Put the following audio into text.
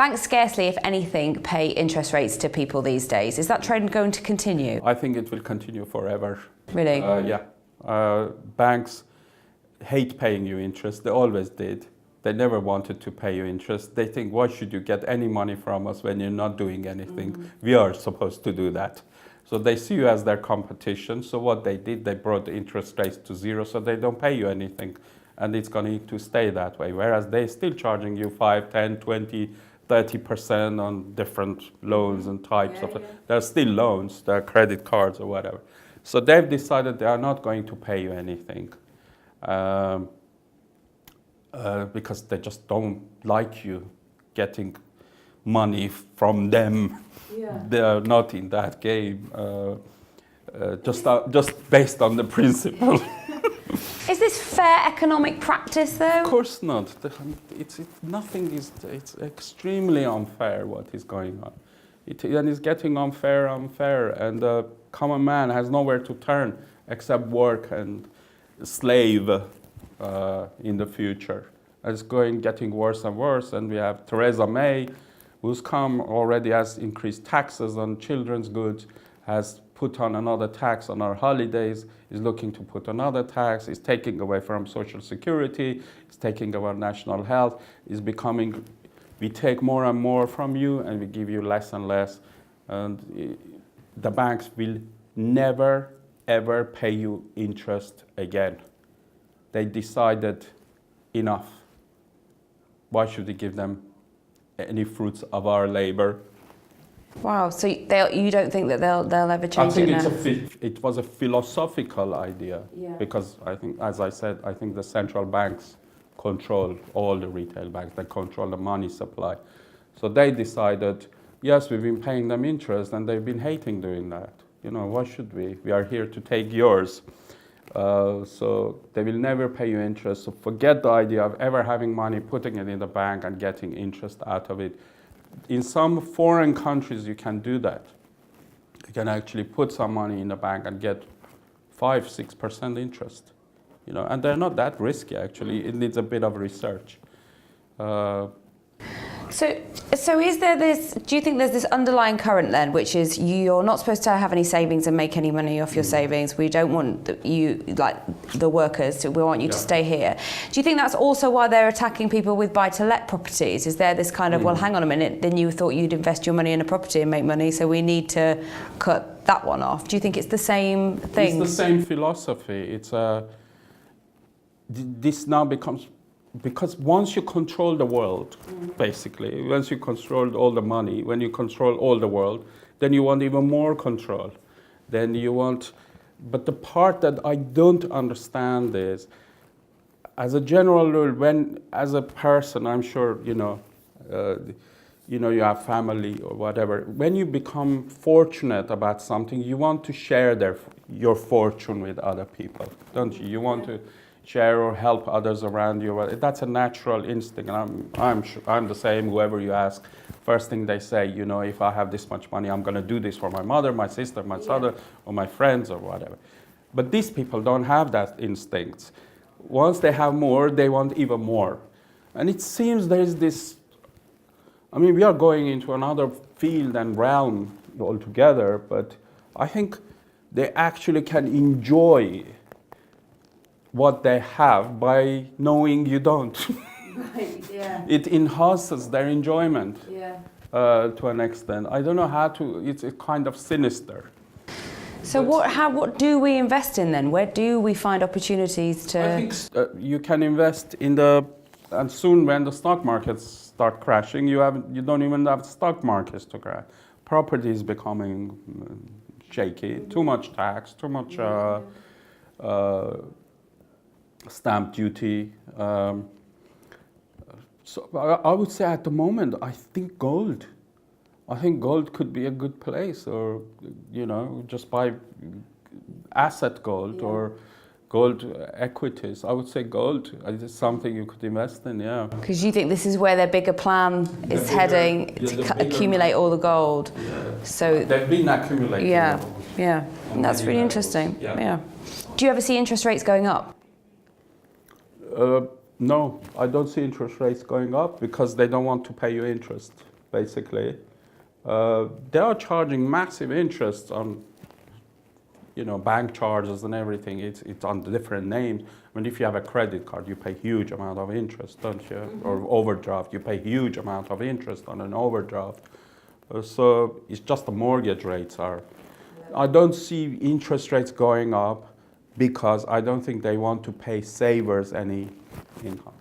Banks scarcely, if anything, pay interest rates to people these days. Is that trend going to continue? I think it will continue forever. Really? Yeah. Banks hate paying you interest. They always did. They never wanted to pay you interest. They think, why should you get any money from us when you're not doing anything? We are supposed to do that. So they see you as their competition. So what they did, they brought the interest rates to zero, so they don't pay you anything. And it's going to stay that way. Whereas they're still charging you 5, 10, 20, 30% on different loans and types of. There are still loans, there are credit cards or whatever. So they've decided they are not going to pay you anything. Because they just don't like you getting money from them. Yeah. They are not in that game, just based on the principle. Is this fair economic practice, though? Of course not. It's extremely unfair what is going on. And it's getting unfair, and the common man has nowhere to turn except work and slave in the future. It's getting worse and worse, and we have Theresa May, who's has increased taxes on children's goods, has put on another tax on our holidays, is looking to put another tax, is taking away from Social Security, is taking away national health, is becoming, we take more and more from you and we give you less and less. And the banks will never, ever pay you interest again. They decided enough. Why should we give them any fruits of our labor? Wow, so you don't think that they'll ever change it now? I think it was a philosophical idea, because I think, as I said, I think the central banks control all the retail banks, they control the money supply. So they decided, yes, we've been paying them interest and they've been hating doing that. You know, why should we? We are here to take yours. So they will never pay you interest. So forget the idea of ever having money, putting it in the bank and getting interest out of it. In some foreign countries, you can do that. You can actually put some money in the bank and get 5, 6% interest. You know, and they're not that risky, actually. It needs a bit of research. So is there this, do you think there's this underlying current then, which is you're not supposed to have any savings and make any money off your savings. We don't want you, like the workers, we want you to stay here. Do you think that's also why they're attacking people with buy-to-let properties? Is there this kind of, well, hang on a minute, then you thought you'd invest your money in a property and make money, so we need to cut that one off. Do you think it's the same thing? It's the same philosophy. This now becomes, because once you control the world, basically, once you control all the money, when you control all the world, then you want even more control. Then you want, but the part that I don't understand is, as a general rule, as a person, I'm sure, you have family or whatever, when you become fortunate about something, you want to share your fortune with other people, don't you? You want to share or help others around you. That's a natural instinct, and I'm the same. Whoever you ask, first thing they say, if I have this much money, I'm going to do this for my mother, my sister, my son, or my friends, or whatever. But these people don't have that instinct. Once they have more, they want even more. And it seems there is this, we are going into another field and realm altogether, but I think they actually can enjoy what they have by knowing you don't. Right, yeah. It enhances their enjoyment to an extent. I don't know how to, it's kind of sinister. So what do we invest in then? Where do we find opportunities to? I think you can invest in and soon when the stock markets start crashing, you don't even have stock markets to crash. Property is becoming shaky, too much tax, too much stamp duty. So I would say at the moment, I think gold could be a good place, or just buy asset gold or gold equities. I would say gold is something you could invest in, Because you think this is where their bigger plan is heading, to accumulate all the gold. Yeah. So they've been accumulating. Yeah. And that's really interesting. Yeah. Do you ever see interest rates going up? No, I don't see interest rates going up because they don't want to pay you interest. basically. They are charging massive interest on, bank charges and everything. It's on different names. I mean, if you have a credit card, you pay huge amount of interest, don't you? Mm-hmm. Or overdraft, you pay huge amount of interest on an overdraft. So it's just the mortgage rates are. I don't see interest rates going up because I don't think they want to pay savers any income.